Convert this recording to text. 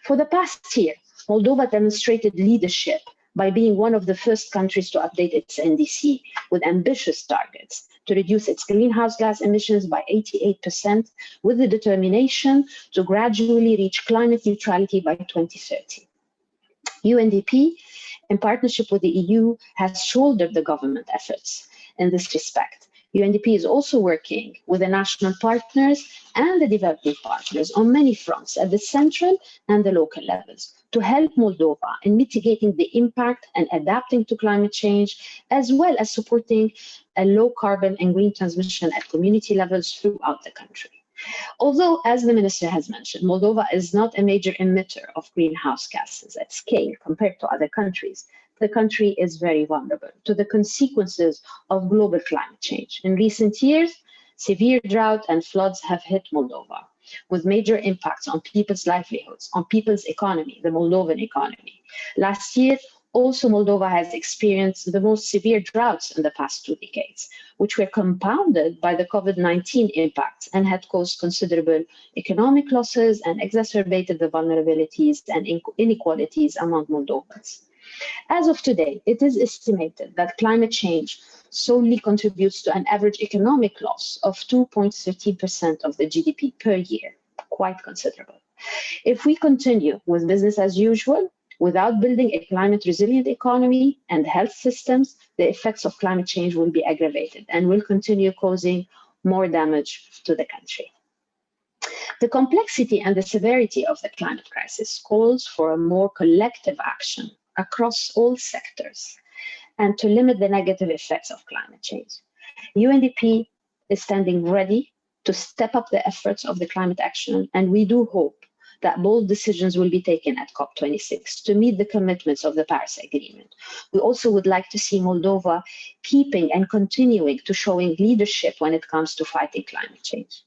For the past year, Moldova demonstrated leadership by being one of the first countries to update its NDC with ambitious targets to reduce its greenhouse gas emissions by 88%, with the determination to gradually reach climate neutrality by 2030. UNDP, in partnership with the EU, has shouldered the government efforts in this respect. UNDP is also working with the national partners and the development partners on many fronts at the central and the local levels to help Moldova in mitigating the impact and adapting to climate change, as well as supporting a low carbon and green transmission at community levels throughout the country. Although, as the minister has mentioned, Moldova is not a major emitter of greenhouse gases at scale compared to other countries, the country is very vulnerable to the consequences of global climate change. In recent years, severe drought and floods have hit Moldova, with major impacts on people's livelihoods, on people's economy, the Moldovan economy. Last year, also Moldova has experienced the most severe droughts in the past 2 decades, which were compounded by the COVID-19 impacts and had caused considerable economic losses and exacerbated the vulnerabilities and inequalities among Moldovans. As of today, it is estimated that climate change solely contributes to an average economic loss of 2.13% of the GDP per year, quite considerable. If we continue with business as usual, without building a climate-resilient economy and health systems, the effects of climate change will be aggravated and will continue causing more damage to the country. The complexity and the severity of the climate crisis calls for a more collective action across all sectors and to limit the negative effects of climate change. UNDP is standing ready to step up the efforts of the climate action, and we do hope that bold decisions will be taken at COP26 to meet the commitments of the Paris Agreement. We also would like to see Moldova keeping and continuing to showing leadership when it comes to fighting climate change.